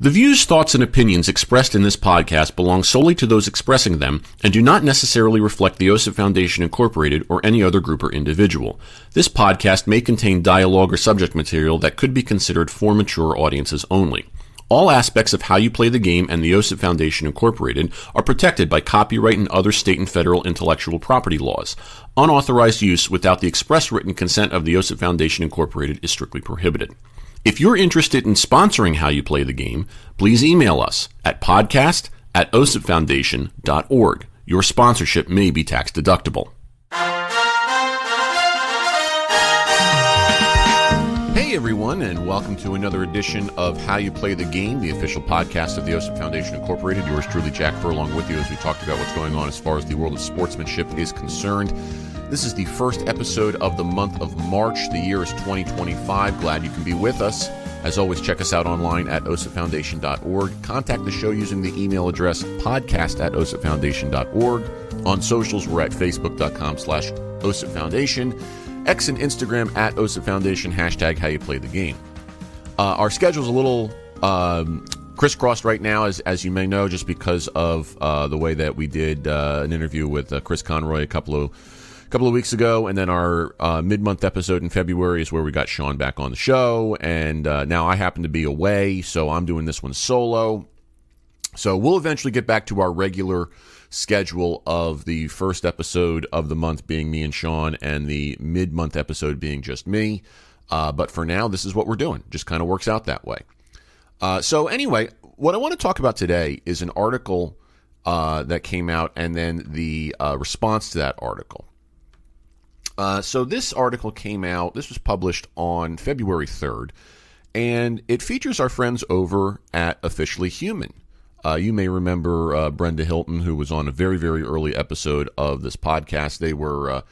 The views, thoughts, and opinions expressed in this podcast belong solely to those expressing them and do not necessarily reflect the OSIP Foundation Incorporated or any other group or individual. This podcast may contain dialogue or subject material that could be considered for mature audiences only. All aspects of How You Play the Game and the OSIP Foundation Incorporated are protected by copyright and other state and federal intellectual property laws. Unauthorized use without the express written consent of the OSIP Foundation Incorporated is strictly prohibited. If you're interested in sponsoring How You Play the Game, please email us at podcast@osipfoundation.org. Your sponsorship may be tax deductible. Hey everyone, and welcome to another edition of How You Play the Game, the official podcast of the OSIP Foundation Incorporated. Yours truly, Jack Furlong, with you as we talked about what's going on as far as the world of sportsmanship is concerned. This is the first episode of the month of March. The year is 2025. Glad you can be with us. As always, check us out online at osipfoundation.org. Contact the show using the email address podcast@osipfoundation.org. On socials, we're at facebook.com/osipfoundation. X and Instagram at osipfoundation, hashtag how you play the game. Our schedule's a little crisscrossed right now, as you may know, just because of the way that we did an interview with Chris Conroy a couple of weeks ago, and then our mid-month episode in February is where we got Sean back on the show, and now I happen to be away, so I'm doing this one solo. So we'll eventually get back to our regular schedule of the first episode of the month being me and Sean, and the mid-month episode being just me. But for now, this is what we're doing. Just kind of works out that way. So anyway, what I want to talk about today is an article that came out, and then the response to that article. So this article came out, this was published on February 3rd, and it features our friends over at Officially Human. You may remember Brenda Hilton, who was on a very, very early episode of this podcast. They were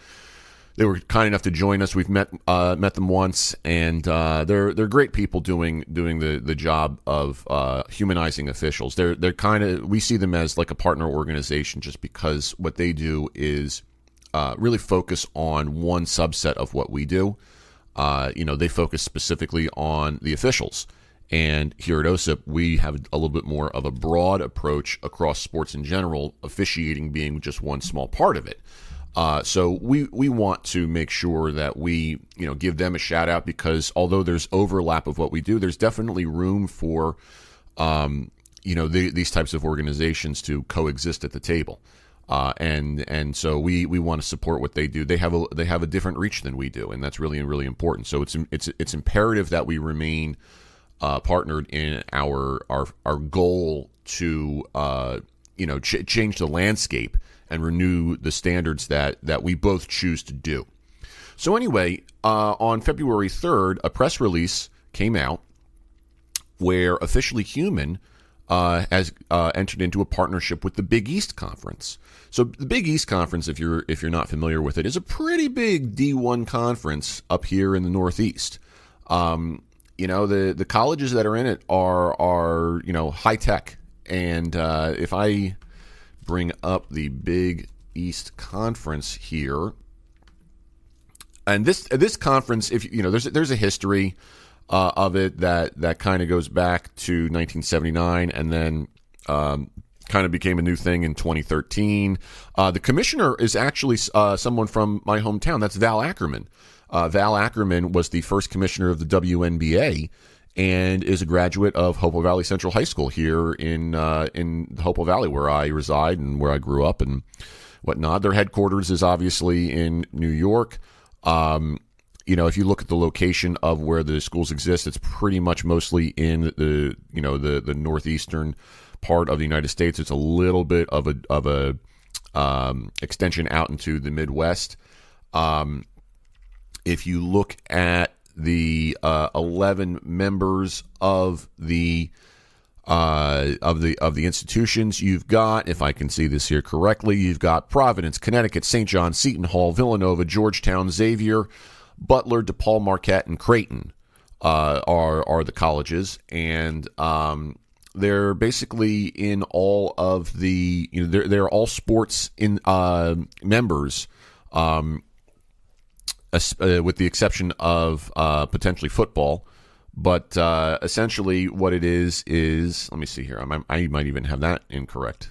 kind enough to join us. We've met them once, and they're great people doing the job of humanizing officials. They're kind of, we see them as like a partner organization, just because what they do is really focus on one subset of what we do. They focus specifically on the officials. And here at OSIP, we have a little bit more of a broad approach across sports in general, officiating being just one small part of it. So we want to make sure that we give them a shout out, because although there's overlap of what we do, there's definitely room for these types of organizations to coexist at the table. And so we want to support what they do. They have a different reach than we do, and that's really, really important. So it's imperative that we remain partnered in our goal to change the landscape and renew the standards that we both choose to do. So anyway, on February 3rd, a press release came out where Officially Human has entered into a partnership with the Big East Conference. So the Big East Conference, if you're not familiar with it, is a pretty big D1 conference up here in the Northeast. The colleges that are in it are high tech, and if I bring up the Big East Conference here, and this conference, there's a history of it that kind of goes back to 1979, and then kind of became a new thing in 2013. The commissioner is actually someone from my hometown. That's Val Ackerman. Val Ackerman was the first commissioner of the WNBA and is a graduate of Hopewell Valley Central High School here in the Hopewell Valley, where I reside and where I grew up and whatnot. Their headquarters is obviously in New York. If you look at the location of where the schools exist, it's pretty much mostly in the northeastern part of the United States. It's a little bit of a extension out into the Midwest. If you look at the 11 members of the institutions, you've got, if I can see this here correctly, you've got Providence, Connecticut, St. John, Seton Hall, Villanova, Georgetown, Xavier, Butler, DePaul, Marquette, and Creighton are the colleges, and they're basically in all of the they're all sports in members. With the exception of potentially football, But essentially, what it is let me see here. I might even have that incorrect.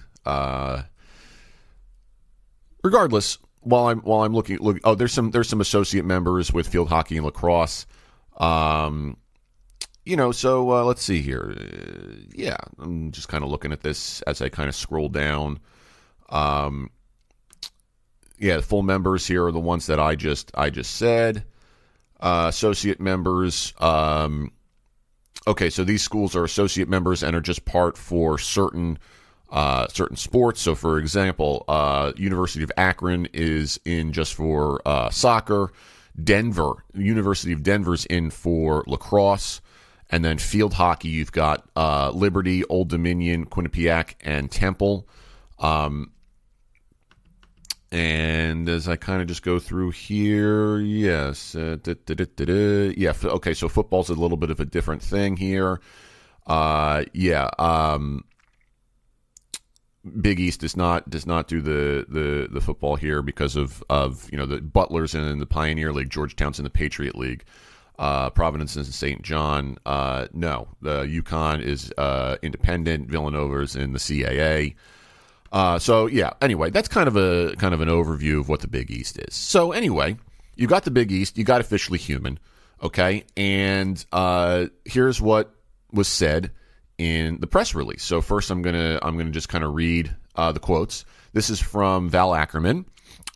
Regardless, while I'm looking, there's some associate members with field hockey and lacrosse. So let's see here. I'm just kind of looking at this as I kind of scroll down. The full members here are the ones that I just said. Associate members. So these schools are associate members and are just part for certain sports. So, for example, University of Akron is in just for soccer. University of Denver's in for lacrosse. And then field hockey, you've got Liberty, Old Dominion, Quinnipiac, and Temple. And as I kind of just go through here, yes. So football's a little bit of a different thing here. Big East does not do the football here because of the Butlers and the Pioneer League, Georgetown's in the Patriot League, Providence and St. John. No, the UConn is independent. Villanova's in the CAA. Anyway, that's kind of an overview of what the Big East is. So anyway, you got the Big East, you got Officially Human, okay? And here's what was said in the press release. So first I'm gonna just kind of read the quotes. This is from Val Ackerman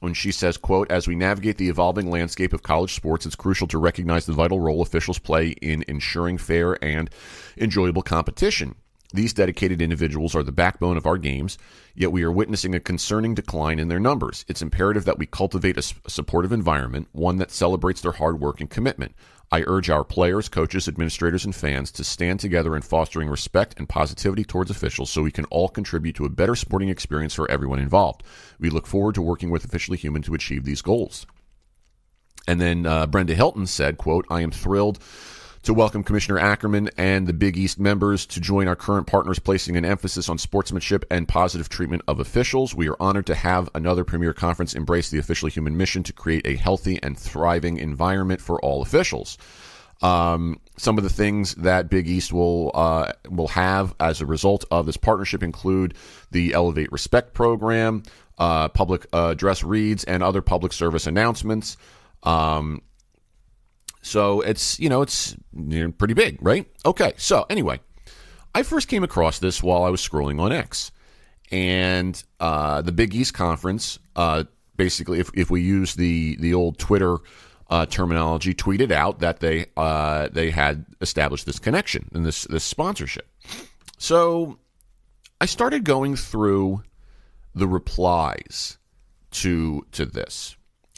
when she says, quote, "As we navigate the evolving landscape of college sports, it's crucial to recognize the vital role officials play in ensuring fair and enjoyable competition. These dedicated individuals are the backbone of our games, yet we are witnessing a concerning decline in their numbers. It's imperative that we cultivate a supportive environment, one that celebrates their hard work and commitment. I urge our players, coaches, administrators, and fans to stand together in fostering respect and positivity towards officials so we can all contribute to a better sporting experience for everyone involved. We look forward to working with Officially Human to achieve these goals." And then Brenda Hilton said, quote, "I am thrilled to welcome Commissioner Ackerman and the Big East members to join our current partners, placing an emphasis on sportsmanship and positive treatment of officials. We are honored to have another premier conference embrace the Officially Human mission to create a healthy and thriving environment for all officials." Some of the things that Big East will have as a result of this partnership include the Elevate Respect program, public address reads, and other public service announcements. So it's pretty big, right? Okay, so anyway, I first came across this while I was scrolling on X. And the Big East Conference, basically, if we use the old Twitter terminology, tweeted out that they had established this connection and this sponsorship. So I started going through the replies to this.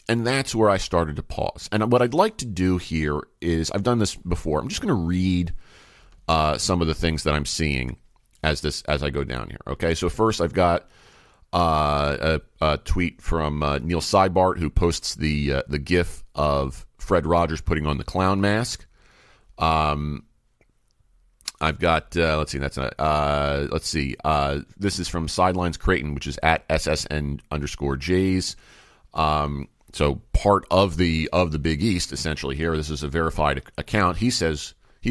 And that's where I started to pause. And what I'd like to do here is, I've done this before. I'm just going to read some of the things that I'm seeing as I go down here. Okay, so first I've got a tweet from Neil Seibart, who posts the GIF of Fred Rogers putting on the clown mask. I've got this is from Sidelines Creighton, which is at SSN_Jays. So part of the Big East, essentially here. This is a verified account. He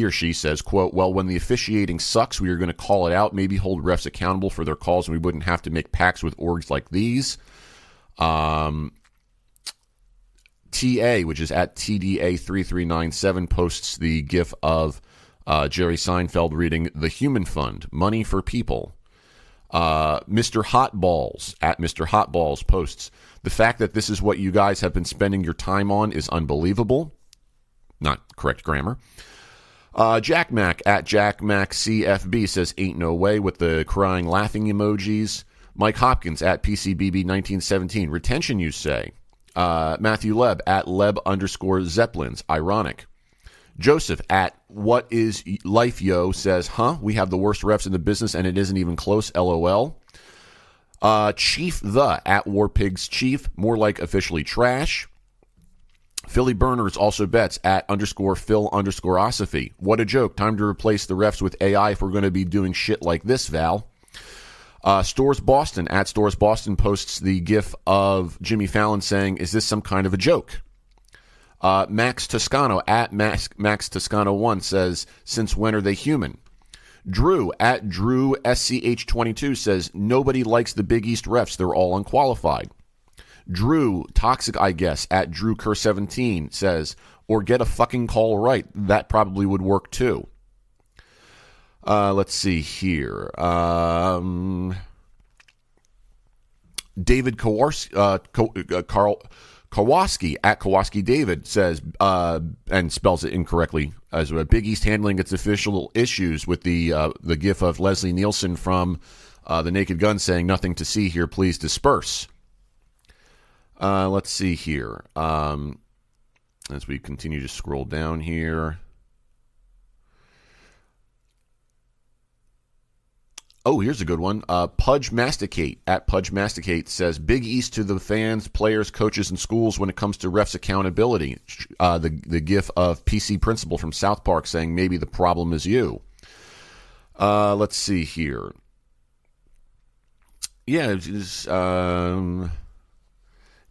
or she says, quote, "Well, when the officiating sucks, we are going to call it out, maybe hold refs accountable for their calls, and we wouldn't have to make pacts with orgs like these." TA, which is at TDA3397, posts the GIF of Jerry Seinfeld reading "The Human Fund, Money for People." Mr. Hotballs at Mr. Hotballs posts, "The fact that this is what you guys have been spending your time on is unbelievable." Not correct grammar. Jack Mac at Jack Mac CFB says, "Ain't no way," with the crying laughing emojis. Mike Hopkins at PCBB 1917, "Retention, you say?" Matthew Leb at Leb_Zeppelins, ironic. Joseph at What Is Life Yo says, "We have the worst refs in the business and it isn't even close, LOL. Chief the at Warpigs Chief, more like officially trash. Philly Burners also bets at _Phil_Osophy. "What a joke. Time to replace the refs with AI if we're going to be doing shit like this, Val." Stores Boston at Stores Boston posts the GIF of Jimmy Fallon saying, "Is this some kind of a joke?" Max Toscano at Max Toscano 1 says, since when are they human? Drew at Drew SCH22 says, nobody likes the Big East refs. They're all unqualified. Drew, toxic, I guess, at Drew Kerr 17 says, or get a fucking call right. That probably would work too. Let's see here. David Kowalski at Kowalski David says, and spells it incorrectly, as Big East handling its official issues with the gif of Leslie Nielsen from The Naked Gun saying, nothing to see here, please disperse. Let's see here. As we continue to scroll down here. Oh, here's a good one. Pudge Masticate at Pudge Masticate says, Big East to the fans, players, coaches, and schools when it comes to refs accountability. The gif of PC Principal from South Park saying, maybe the problem is you. Let's see here. Yeah,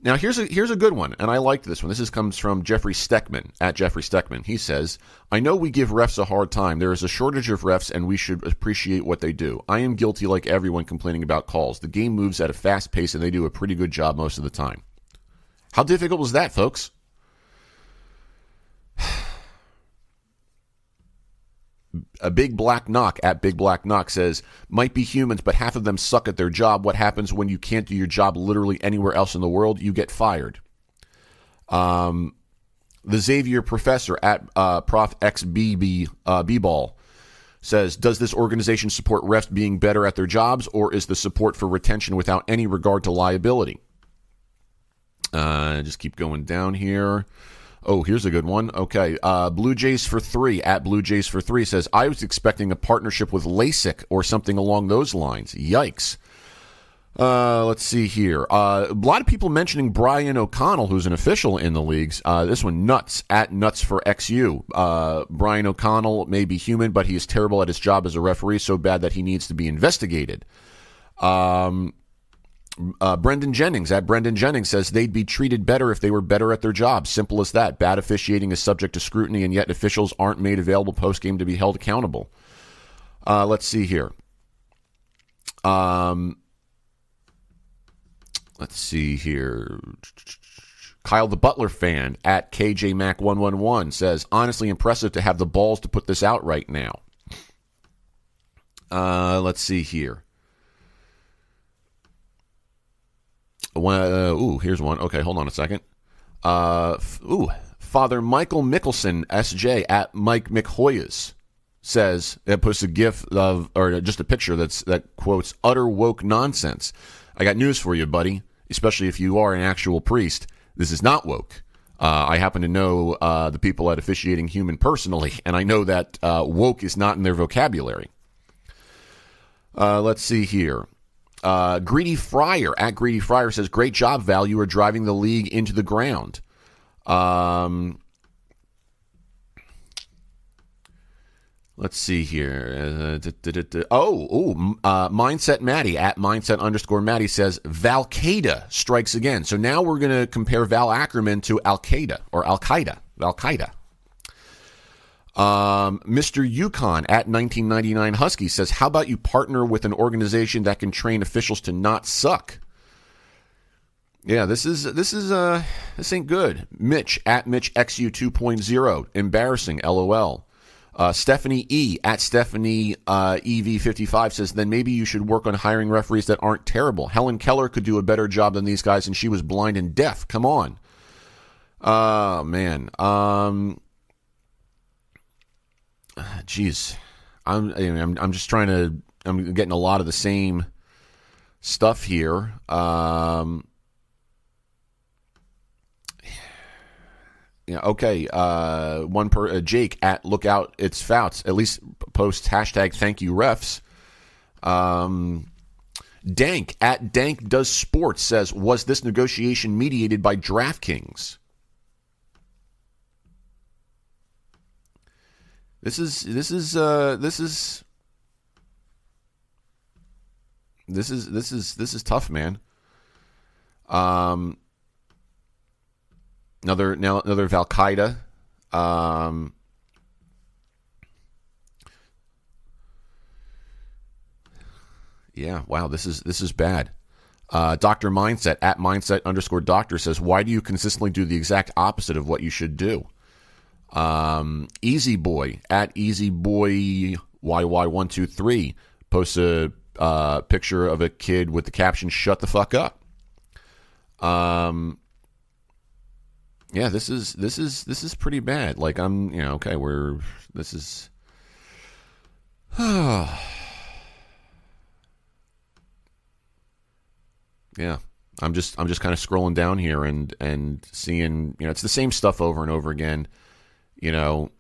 now here's a good one, and I liked this one. Comes from Jeffrey Steckman at Jeffrey Steckman. He says, I know we give refs a hard time. There is a shortage of refs, and we should appreciate what they do. I am guilty like everyone complaining about calls. The game moves at a fast pace, and they do a pretty good job most of the time. How difficult was that, folks? A Big Black Knock at Big Black Knock says, might be humans, but half of them suck at their job. What happens when you can't do your job literally anywhere else in the world? You get fired. The Xavier Professor at Prof XBB B-Ball says, does this organization support refs being better at their jobs, or is the support for retention without any regard to liability? Just keep going down here. Oh, here's a good one. Okay. Blue Jays for 3 at Blue Jays for 3 says, I was expecting a partnership with LASIK or something along those lines. Yikes. Let's see here. A lot of people mentioning Brian O'Connell, who's an official in the leagues. This one, Nuts at Nuts for XU. Brian O'Connell may be human, but he is terrible at his job as a referee, so bad that he needs to be investigated. Brendan Jennings at Brendan Jennings says they'd be treated better if they were better at their job. Simple as that. Bad officiating is subject to scrutiny, and yet officials aren't made available post-game to be held accountable. Let's see here. Let's see here. Kyle the Butler fan at KJMac111 says, honestly impressive to have the balls to put this out right now. Let's see here. Here's one. Okay, hold on a second. Father Michael Mickelson, SJ, at Mike McHoyas, says, it puts a gif of, or just a picture that quotes, utter woke nonsense. I got news for you, buddy, especially if you are an actual priest. This is not woke. I happen to know the people at Officiating Human personally, and I know that woke is not in their vocabulary. Let's see here. Greedy Fryer at Greedy Fryer says, great job, Val. You are driving the league into the ground. Let's see here. Mindset Maddie at Mindset_Maddie says, Val-Qaeda strikes again. So now we're going to compare Val Ackerman to Al-Qaeda or Al-Qaeda. Al-Qaeda. Mr. Yukon at 1999 Husky says, how about you partner with an organization that can train officials to not suck? Yeah, this ain't good. Mitch at Mitch XU 2.0, embarrassing, LOL. Stephanie E at Stephanie EV55 says, then maybe you should work on hiring referees that aren't terrible. Helen Keller could do a better job than these guys, and she was blind and deaf. Come on. Oh, man. Geez, I'm just trying to. I'm getting a lot of the same stuff here. Okay. Jake at Lookout It's Fouts at least posts hashtag thank you refs. Dank at Dank Does Sports says, was this negotiation mediated by DraftKings? This is tough, man. Another Al Qaeda. Yeah, wow, this is bad. Dr. Mindset at mindset_doctor says, why do you consistently do the exact opposite of what you should do? Easy Boy at EasyBoyYY123 posts a picture of a kid with the caption, shut the fuck up. Yeah, this is pretty bad. Like, this is yeah. I'm just kind of scrolling down here and seeing, it's the same stuff over and over again, trying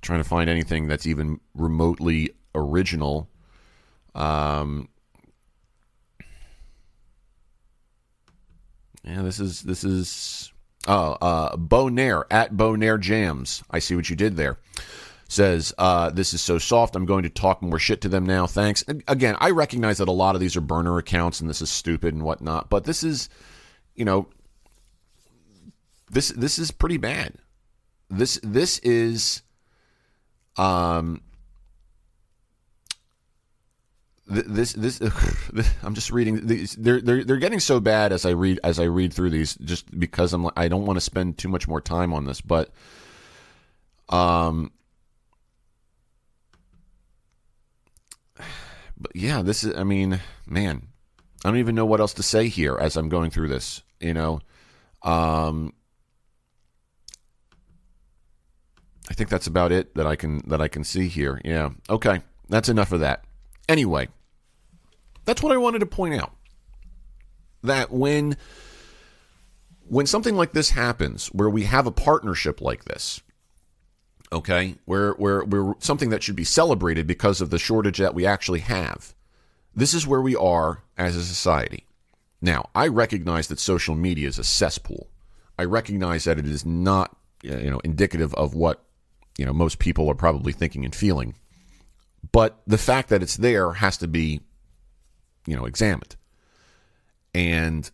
to find anything that's even remotely original. Yeah, this is Bo Nair at Bo Nair Jams. I see what you did there. Says, this is so soft. I'm going to talk more shit to them now. Thanks. And again, I recognize that a lot of these are burner accounts and this is stupid and whatnot, but this is, this is pretty bad. This is, I'm just reading these. They're getting so bad as I read through these, just because I don't want to spend too much more time on this, but, But yeah, this is, man, I don't even know what else to say here as I'm going through this, I think that's about it that I can see here. Yeah. Okay. That's enough of that. Anyway, that's what I wanted to point out. That when something like this happens, where we have a partnership like this, okay, where something that should be celebrated because of the shortage that we actually have. This is where we are as a society. Now, I recognize that social media is a cesspool. I recognize that it is not, indicative of what, most people are probably thinking and feeling. But the fact that it's there has to be, examined. And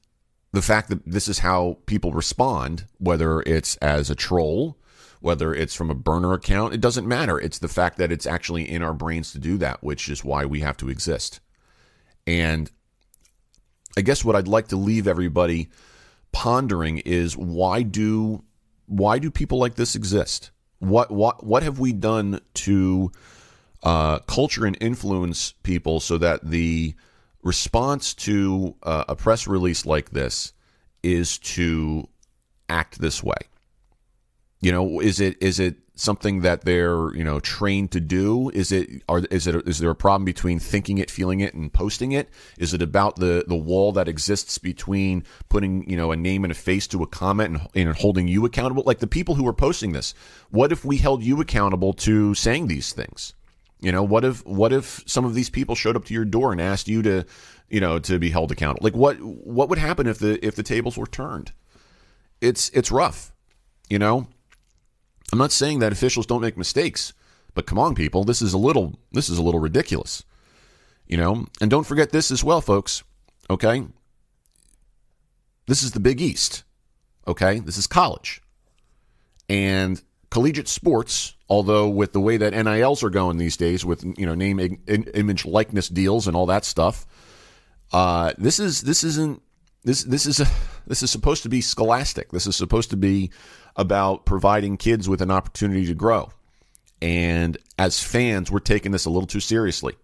the fact that this is how people respond, whether it's as a troll, whether it's from a burner account, it doesn't matter. It's the fact that it's actually in our brains to do that, which is why we have to exist. And I guess what I'd like to leave everybody pondering is, why do people like this exist? What have we done to culture and influence people so that the response to a press release like this is to act this way? Is it something that they're, trained to do? Is there a problem between thinking it, feeling it, and posting it? Is it about the wall that exists between putting, a name and a face to a comment and holding you accountable? Like the people who are posting this, what if we held you accountable to saying these things? What if some of these people showed up to your door and asked you to, to be held accountable? Like what would happen if the tables were turned? It's rough, I'm not saying that officials don't make mistakes, but come on, people, this is a little ridiculous, And don't forget this as well, folks. Okay, this is the Big East. Okay, this is college, and collegiate sports. Although with the way that NILs are going these days, with name, image, likeness deals and all that stuff, this is supposed to be scholastic. This is supposed to be about providing kids with an opportunity to grow. And as fans, we're taking this a little too seriously.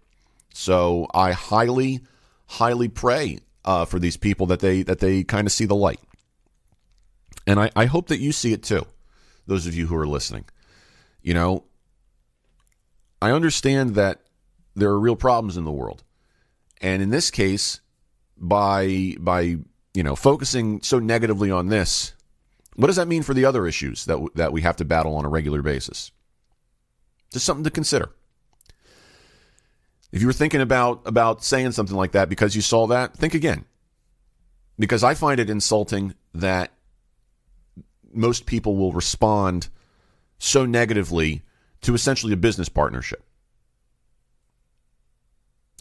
So I highly, highly pray for these people that they kind of see the light. And I hope that you see it too, those of you who are listening. I understand that there are real problems in the world. And in this case, by focusing so negatively on this, what does that mean for the other issues that we have to battle on a regular basis? Just something to consider. If you were thinking about saying something like that because you saw that, think again. Because I find it insulting that most people will respond so negatively to essentially a business partnership.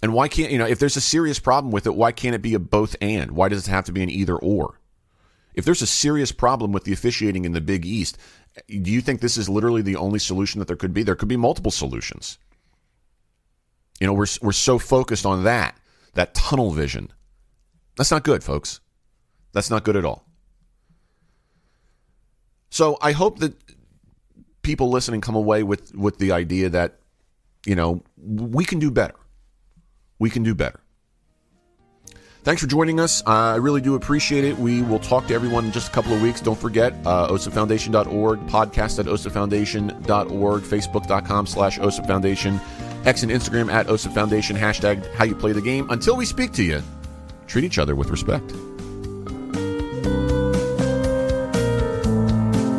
And why can't, if there's a serious problem with it, why can't it be a both and? Why does it have to be an either or? If there's a serious problem with the officiating in the Big East, do you think this is literally the only solution that there could be? There could be multiple solutions. You know, we're so focused on that tunnel vision. That's not good, folks. That's not good at all. So I hope that people listening come away with the idea that, you know, we can do better. We can do better. Thanks for joining us. I really do appreciate it. We will talk to everyone in just a couple of weeks. Don't forget, osipfoundation.org, podcast at osipfoundation.org, facebook.com/OSIP Foundation, X and Instagram at OSIP Foundation, hashtag how you play the game. Until we speak to you, treat each other with respect.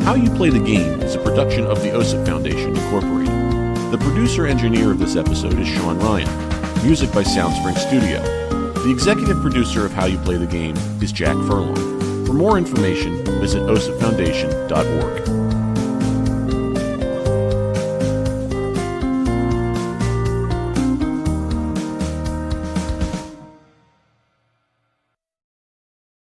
How You Play the Game is a production of the OSIP Foundation, Incorporated. The producer-engineer of this episode is Sean Ryan. Music by Soundspring Studio. The executive producer of How You Play the Game is Jack Furlong. For more information, visit osipfoundation.org.